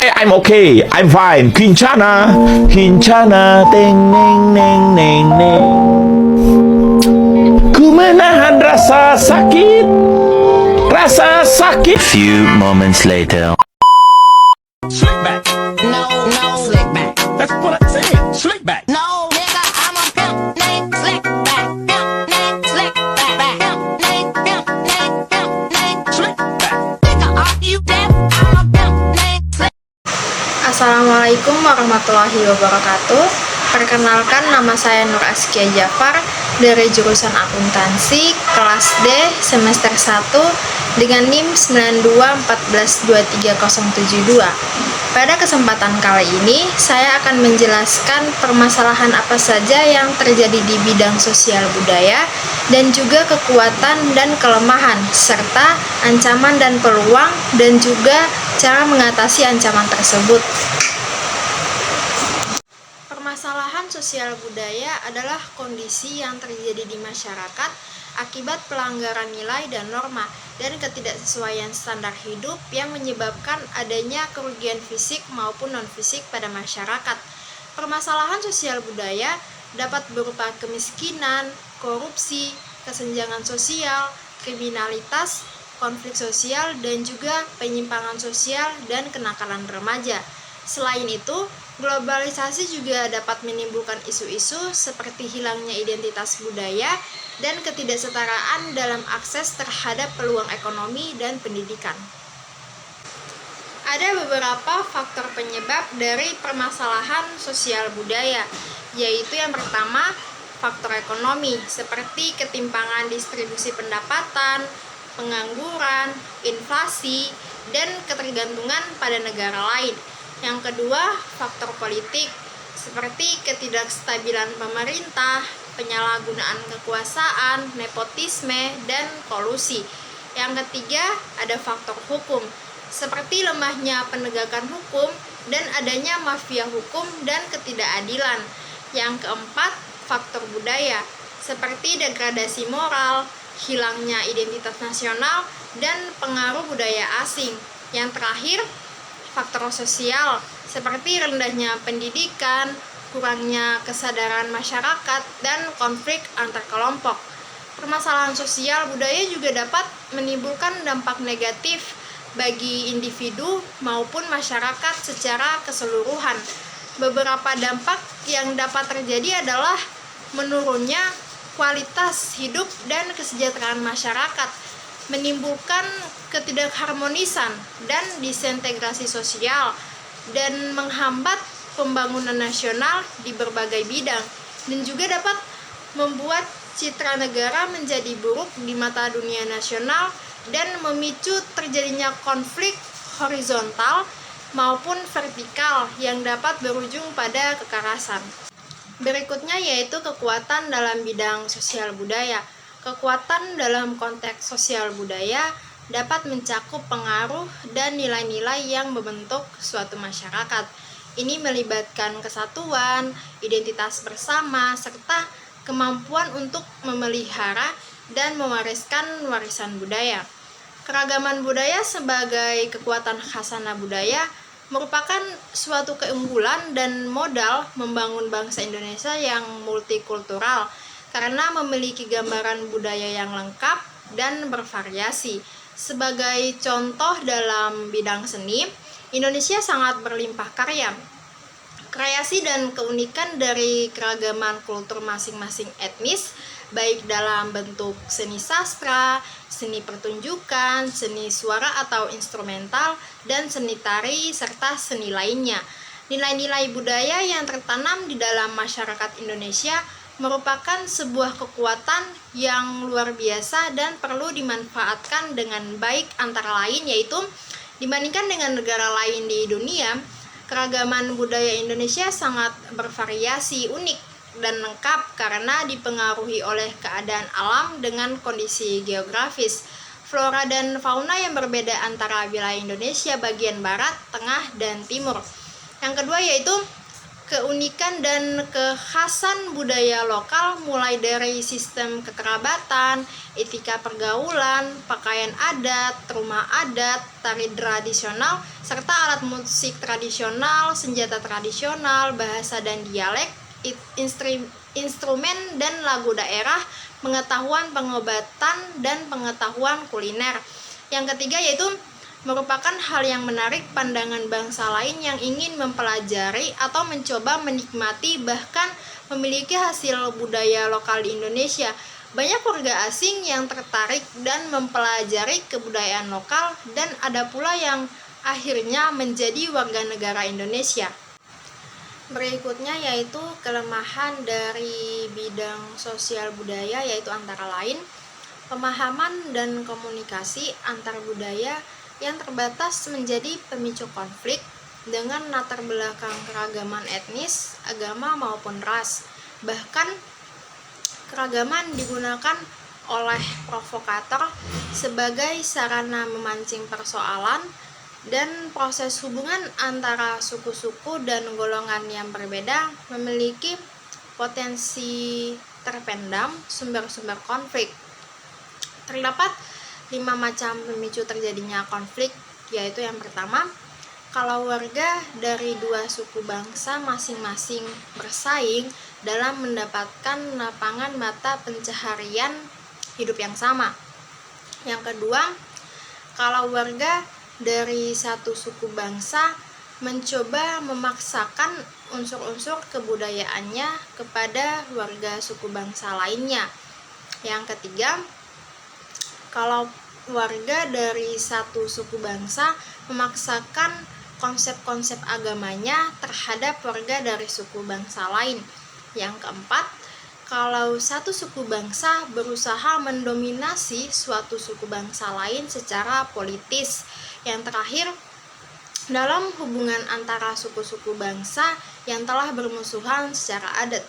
I'm okay, I'm fine. Kincana, kincana, teng neng neng neng neng. Ku menahan rasa sakit, rasa sakit. Few moments later. Slick back. No, slick back. That's what I said. Slick back. No, nigga, I'm a pimp named Slick Back. Pimp named Slick Back. Pimp named Slick back. Nigga, are you deaf? I'm a pimp named Slick. Assalamualaikum warahmatullahi wabarakatuh. Perkenalkan, nama saya Nur Askia Jafar dari jurusan akuntansi kelas D semester 1 dengan NIM 92142372. Pada kesempatan kali ini, saya akan menjelaskan permasalahan apa saja yang terjadi di bidang sosial budaya dan juga kekuatan dan kelemahan serta ancaman dan peluang dan juga cara mengatasi ancaman tersebut. Permasalahan sosial budaya adalah kondisi yang terjadi di masyarakat akibat pelanggaran nilai dan norma dan ketidaksesuaian standar hidup yang menyebabkan adanya kerugian fisik maupun non-fisik pada masyarakat. Permasalahan sosial budaya dapat berupa kemiskinan, korupsi, kesenjangan sosial, kriminalitas, konflik sosial, dan juga penyimpangan sosial dan kenakalan remaja. Selain itu, globalisasi juga dapat menimbulkan isu-isu seperti hilangnya identitas budaya dan ketidaksetaraan dalam akses terhadap peluang ekonomi dan pendidikan. Ada beberapa faktor penyebab dari permasalahan sosial budaya, yaitu yang pertama, faktor ekonomi seperti ketimpangan distribusi pendapatan, pengangguran, inflasi, dan ketergantungan pada negara lain. Yang kedua, faktor politik seperti ketidakstabilan pemerintah, penyalahgunaan kekuasaan, nepotisme, dan kolusi. Yang ketiga, ada faktor hukum seperti lemahnya penegakan hukum dan adanya mafia hukum dan ketidakadilan. Yang keempat, faktor budaya seperti degradasi moral, hilangnya identitas nasional, dan pengaruh budaya asing. Yang terakhir, faktor sosial seperti rendahnya pendidikan, kurangnya kesadaran masyarakat, dan konflik antar kelompok. Permasalahan sosial budaya juga dapat menimbulkan dampak negatif bagi individu maupun masyarakat secara keseluruhan. Beberapa dampak yang dapat terjadi adalah menurunnya kualitas hidup dan kesejahteraan masyarakat, menimbulkan ketidakharmonisan dan disintegrasi sosial, dan menghambat pembangunan nasional di berbagai bidang, dan juga dapat membuat citra negara menjadi buruk di mata dunia nasional dan memicu terjadinya konflik horizontal maupun vertikal yang dapat berujung pada kekerasan. Berikutnya yaitu kekuatan dalam bidang sosial budaya. Kekuatan dalam konteks sosial budaya dapat mencakup pengaruh dan nilai-nilai yang membentuk suatu masyarakat. Ini melibatkan kesatuan, identitas bersama, serta kemampuan untuk memelihara dan mewariskan warisan budaya. Keragaman budaya sebagai kekuatan khazanah budaya merupakan suatu keunggulan dan modal membangun bangsa Indonesia yang multikultural karena memiliki gambaran budaya yang lengkap dan bervariasi. Sebagai contoh dalam bidang seni, Indonesia sangat berlimpah karya. Kreasi dan keunikan dari keragaman kultur masing-masing etnis, baik dalam bentuk seni sastra, seni pertunjukan, seni suara atau instrumental, dan seni tari, serta seni lainnya. Nilai-nilai budaya yang tertanam di dalam masyarakat Indonesia merupakan sebuah kekuatan yang luar biasa dan perlu dimanfaatkan dengan baik, antara lain yaitu dibandingkan dengan negara lain di dunia, keragaman budaya Indonesia sangat bervariasi, unik, dan lengkap karena dipengaruhi oleh keadaan alam dengan kondisi geografis, flora dan fauna yang berbeda antara wilayah Indonesia bagian barat, tengah, dan timur. Yang kedua yaitu keunikan dan kekhasan budaya lokal mulai dari sistem kekerabatan, etika pergaulan, pakaian adat, rumah adat, tari tradisional, serta alat musik tradisional, senjata tradisional, bahasa dan dialek, instrumen dan lagu daerah, pengetahuan pengobatan, dan pengetahuan kuliner. Yang ketiga yaitu merupakan hal yang menarik pandangan bangsa lain yang ingin mempelajari atau mencoba menikmati bahkan memiliki hasil budaya lokal di Indonesia. Banyak warga asing yang tertarik dan mempelajari kebudayaan lokal dan ada pula yang akhirnya menjadi warga negara Indonesia. Berikutnya yaitu kelemahan dari bidang sosial budaya, yaitu antara lain pemahaman dan komunikasi antar budaya yang terbatas menjadi pemicu konflik dengan latar belakang keragaman etnis, agama maupun ras. Bahkan keragaman digunakan oleh provokator sebagai sarana memancing persoalan dan proses hubungan antara suku-suku dan golongan yang berbeda memiliki potensi terpendam sumber-sumber konflik. Terdapat 5 macam pemicu terjadinya konflik, yaitu yang pertama, kalau warga dari dua suku bangsa masing-masing bersaing dalam mendapatkan lapangan mata pencaharian hidup yang sama. Yang kedua, kalau warga dari satu suku bangsa mencoba memaksakan unsur-unsur kebudayaannya kepada warga suku bangsa lainnya. Yang ketiga, kalau warga dari satu suku bangsa memaksakan konsep-konsep agamanya terhadap warga dari suku bangsa lain. Yang keempat, kalau satu suku bangsa berusaha mendominasi suatu suku bangsa lain secara politis. Yang terakhir, dalam hubungan antara suku-suku bangsa yang telah bermusuhan secara adat.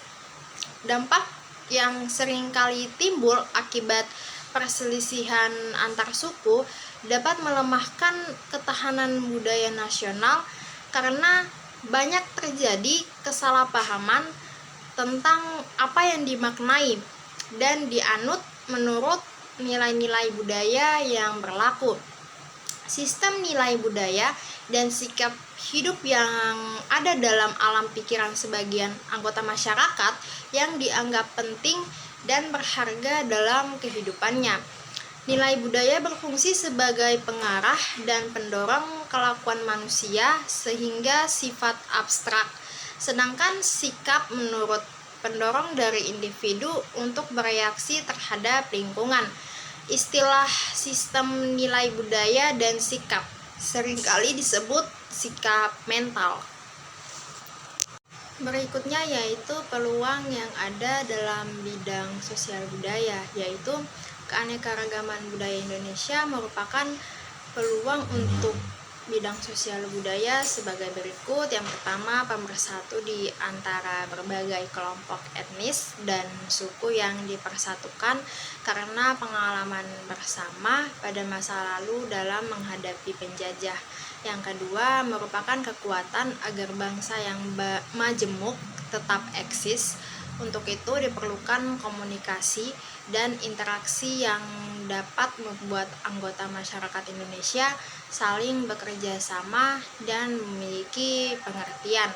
Dampak yang seringkali timbul akibat perselisihan antar suku dapat melemahkan ketahanan budaya nasional karena banyak terjadi kesalahpahaman tentang apa yang dimaknai dan dianut menurut nilai-nilai budaya yang berlaku. Sistem nilai budaya dan sikap hidup yang ada dalam alam pikiran sebagian anggota masyarakat yang dianggap penting dan berharga dalam kehidupannya. Nilai budaya berfungsi sebagai pengarah dan pendorong kelakuan manusia sehingga sifat abstrak, sedangkan sikap menurut pendorong dari individu untuk bereaksi terhadap lingkungan. Istilah sistem nilai budaya dan sikap seringkali disebut sikap mental. Berikutnya yaitu peluang yang ada dalam bidang sosial budaya, yaitu keanekaragaman budaya Indonesia merupakan peluang untuk bidang sosial budaya sebagai berikut. Yang pertama, pemersatu di antara berbagai kelompok etnis dan suku yang dipersatukan karena pengalaman bersama pada masa lalu dalam menghadapi penjajah. Yang kedua, merupakan kekuatan agar bangsa yang majemuk tetap eksis. Untuk itu diperlukan komunikasi dan interaksi yang dapat membuat anggota masyarakat Indonesia saling bekerja sama dan memiliki pengertian.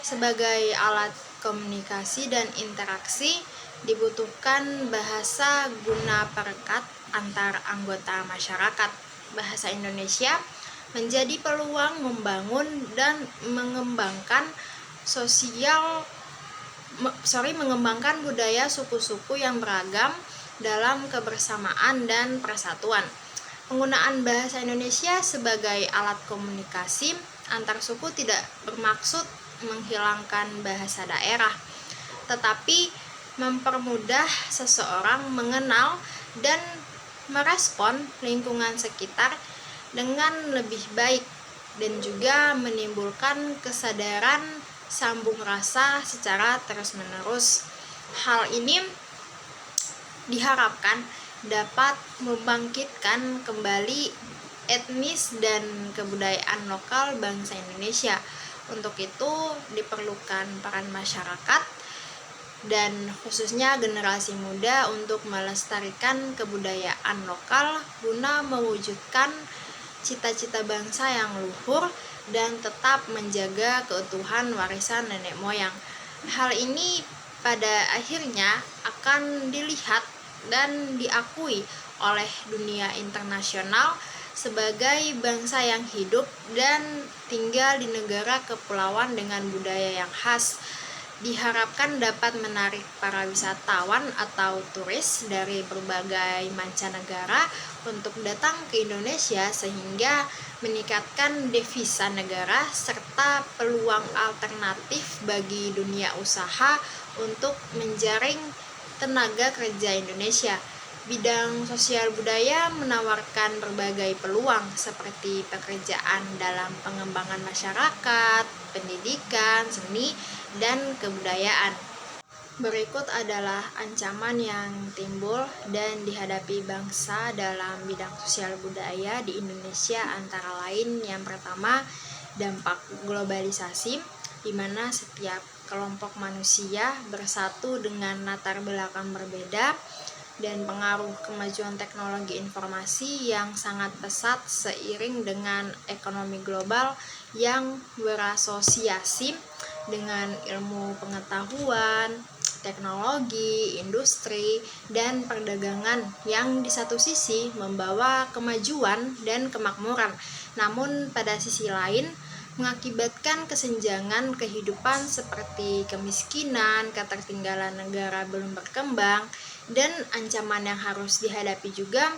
Sebagai alat komunikasi dan interaksi, dibutuhkan bahasa guna perekat antar anggota masyarakat. Bahasa Indonesia menjadi peluang membangun dan mengembangkan mengembangkan budaya suku-suku yang beragam dalam kebersamaan dan persatuan. Penggunaan bahasa Indonesia sebagai alat komunikasi antar suku tidak bermaksud menghilangkan bahasa daerah, tetapi mempermudah seseorang mengenal dan merespon lingkungan sekitar dengan lebih baik dan juga menimbulkan kesadaran sambung rasa secara terus-menerus. Hal ini diharapkan dapat membangkitkan kembali etnis dan kebudayaan lokal bangsa Indonesia Untuk itu diperlukan peran masyarakat dan khususnya generasi muda untuk melestarikan kebudayaan lokal guna mewujudkan cita-cita bangsa yang luhur dan tetap menjaga keutuhan warisan nenek moyang. Hal ini pada akhirnya akan dilihat dan diakui oleh dunia internasional sebagai bangsa yang hidup dan tinggal di negara kepulauan dengan budaya yang khas. Diharapkan dapat menarik para wisatawan atau turis dari berbagai mancanegara untuk datang ke Indonesia sehingga meningkatkan devisa negara serta peluang alternatif bagi dunia usaha untuk menjaring tenaga kerja Indonesia. Bidang sosial budaya menawarkan berbagai peluang seperti pekerjaan dalam pengembangan masyarakat, pendidikan, seni, dan kebudayaan. Berikut adalah ancaman yang timbul dan dihadapi bangsa dalam bidang sosial budaya di Indonesia, antara lain yang pertama, dampak globalisasi, di mana setiap kelompok manusia bersatu dengan latar belakang berbeda, dan pengaruh kemajuan teknologi informasi yang sangat pesat seiring dengan ekonomi global yang berasosiasi dengan ilmu pengetahuan, teknologi, industri, dan perdagangan yang di satu sisi membawa kemajuan dan kemakmuran, namun pada sisi lain mengakibatkan kesenjangan kehidupan seperti kemiskinan, ketertinggalan negara belum berkembang, dan ancaman yang harus dihadapi juga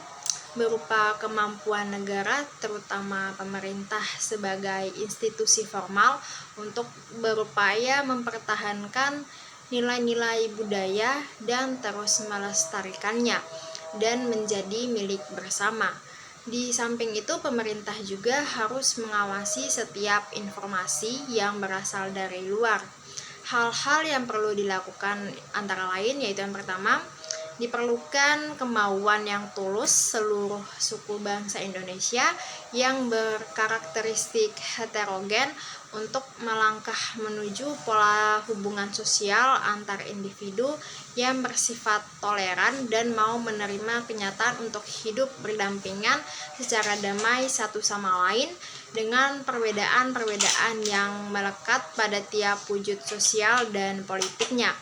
berupa kemampuan negara, terutama pemerintah sebagai institusi formal, untuk berupaya mempertahankan nilai-nilai budaya dan terus melestarikannya dan menjadi milik bersama. Di samping itu, pemerintah juga harus mengawasi setiap informasi yang berasal dari luar. Hal-hal yang perlu dilakukan antara lain yaitu yang pertama, diperlukan kemauan yang tulus seluruh suku bangsa Indonesia yang berkarakteristik heterogen untuk melangkah menuju pola hubungan sosial antar individu yang bersifat toleran dan mau menerima kenyataan untuk hidup berdampingan secara damai satu sama lain dengan perbedaan-perbedaan yang melekat pada tiap wujud sosial dan politiknya.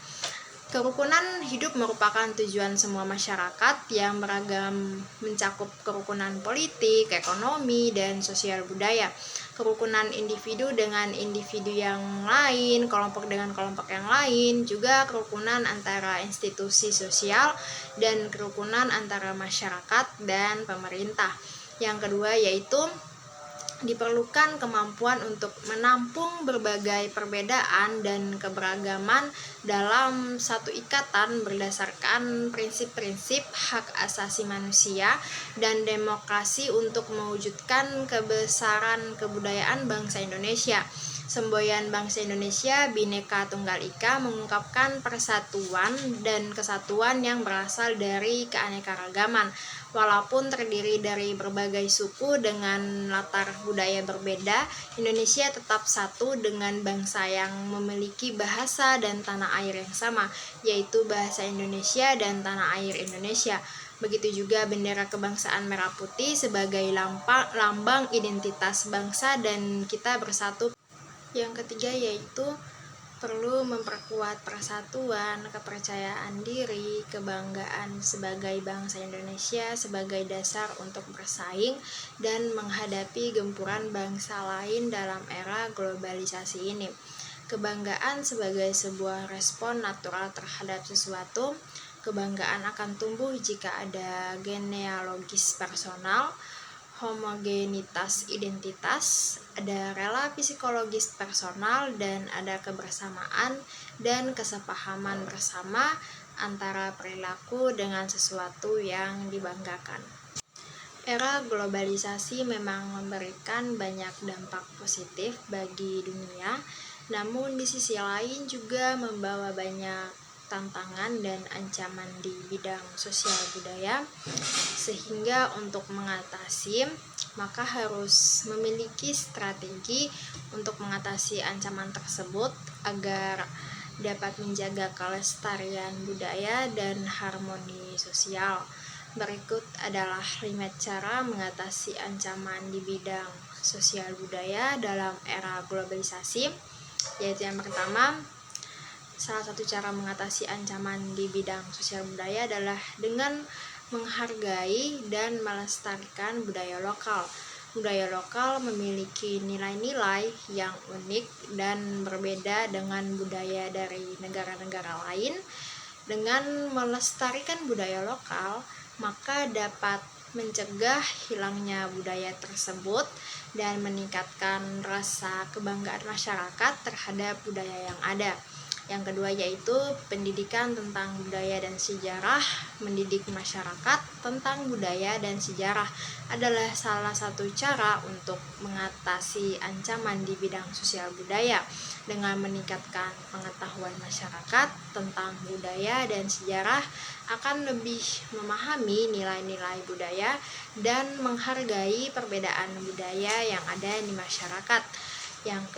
Kerukunan hidup merupakan tujuan semua masyarakat yang beragam, mencakup kerukunan politik, ekonomi, dan sosial budaya. Kerukunan individu dengan individu yang lain, kelompok dengan kelompok yang lain, juga kerukunan antara institusi sosial, dan kerukunan antara masyarakat dan pemerintah. Yang kedua yaitu diperlukan kemampuan untuk menampung berbagai perbedaan dan keberagaman dalam satu ikatan berdasarkan prinsip-prinsip hak asasi manusia dan demokrasi untuk mewujudkan kebesaran kebudayaan bangsa Indonesia. Semboyan bangsa Indonesia Bhinneka Tunggal Ika mengungkapkan persatuan dan kesatuan yang berasal dari keanekaragaman. Walaupun terdiri dari berbagai suku dengan latar budaya berbeda, Indonesia tetap satu dengan bangsa yang memiliki bahasa dan tanah air yang sama, yaitu bahasa Indonesia dan tanah air Indonesia. Begitu juga bendera kebangsaan merah putih sebagai lambang identitas bangsa dan kita bersatu. Yang ketiga yaitu perlu memperkuat persatuan, kepercayaan diri, kebanggaan sebagai bangsa Indonesia sebagai dasar untuk bersaing dan menghadapi gempuran bangsa lain dalam era globalisasi ini. Kebanggaan sebagai sebuah respon natural terhadap sesuatu. Kebanggaan akan tumbuh jika ada genealogis personal, homogenitas identitas, ada rela psikologis personal, dan ada kebersamaan dan kesepahaman bersama antara perilaku dengan sesuatu yang dibanggakan. Era globalisasi memang memberikan banyak dampak positif bagi dunia, namun di sisi lain juga membawa banyak tantangan dan ancaman di bidang sosial budaya, sehingga untuk mengatasi maka harus memiliki strategi untuk mengatasi ancaman tersebut agar dapat menjaga kelestarian budaya dan harmoni sosial. Berikut adalah 5 cara mengatasi ancaman di bidang sosial budaya dalam era globalisasi, yaitu yang pertama, salah satu cara mengatasi ancaman di bidang sosial budaya adalah dengan menghargai dan melestarikan budaya lokal. Budaya lokal memiliki nilai-nilai yang unik dan berbeda dengan budaya dari negara-negara lain. Dengan melestarikan budaya lokal, maka dapat mencegah hilangnya budaya tersebut dan meningkatkan rasa kebanggaan masyarakat terhadap budaya yang ada. Yang kedua yaitu pendidikan tentang budaya dan sejarah. Mendidik masyarakat tentang budaya dan sejarah adalah salah satu cara untuk mengatasi ancaman di bidang sosial budaya. Dengan meningkatkan pengetahuan masyarakat tentang budaya dan sejarah, akan lebih memahami nilai-nilai budaya dan menghargai perbedaan budaya yang ada di masyarakat. Yang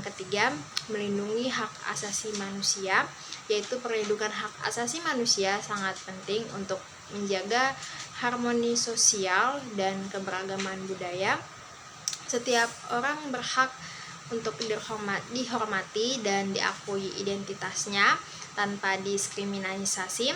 ketiga, melindungi hak asasi manusia, yaitu perlindungan hak asasi manusia sangat penting untuk menjaga harmoni sosial dan keberagaman budaya. Setiap orang berhak untuk dihormati dan diakui identitasnya tanpa diskriminasi.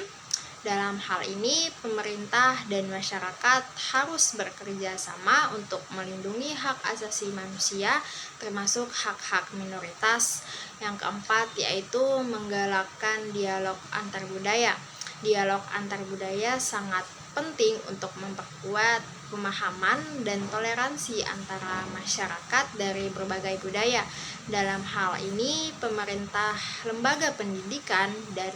Dalam hal ini, pemerintah dan masyarakat harus bekerja sama untuk melindungi hak asasi manusia, termasuk hak-hak minoritas. Yang keempat yaitu menggalakkan dialog antar budaya. Dialog antar budaya sangat penting untuk memperkuat pemahaman dan toleransi antara masyarakat dari berbagai budaya. Dalam hal ini, pemerintah, lembaga pendidikan, dan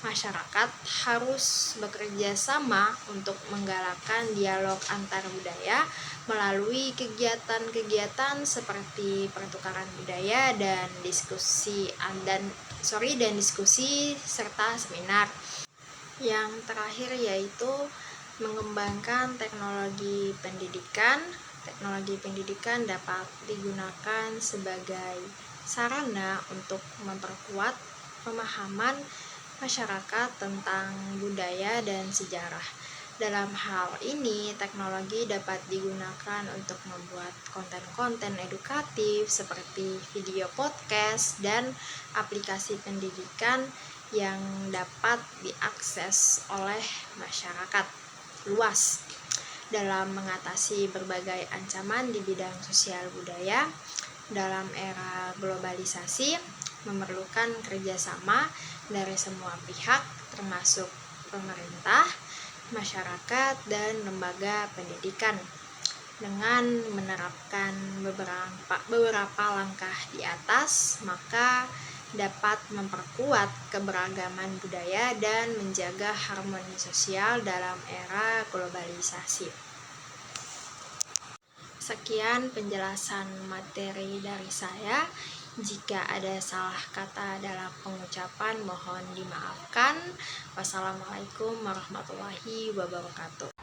masyarakat harus bekerja sama untuk menggalakkan dialog antar budaya melalui kegiatan-kegiatan seperti pertukaran budaya dan diskusi serta seminar. Yang terakhir yaitu mengembangkan teknologi pendidikan. Teknologi pendidikan dapat digunakan sebagai sarana untuk memperkuat pemahaman masyarakat tentang budaya dan sejarah. Dalam hal ini, teknologi dapat digunakan untuk membuat konten-konten edukatif seperti video podcast dan aplikasi pendidikan yang dapat diakses oleh masyarakat luas. Dalam mengatasi berbagai ancaman di bidang sosial budaya dalam era globalisasi, memerlukan kerjasama dari semua pihak, termasuk pemerintah, masyarakat, dan lembaga pendidikan. Dengan menerapkan beberapa langkah di atas, maka dapat memperkuat keberagaman budaya dan menjaga harmoni sosial dalam era globalisasi. Sekian penjelasan materi dari saya. Jika ada salah kata dalam pengucapan, mohon dimaafkan. Wassalamualaikum warahmatullahi wabarakatuh.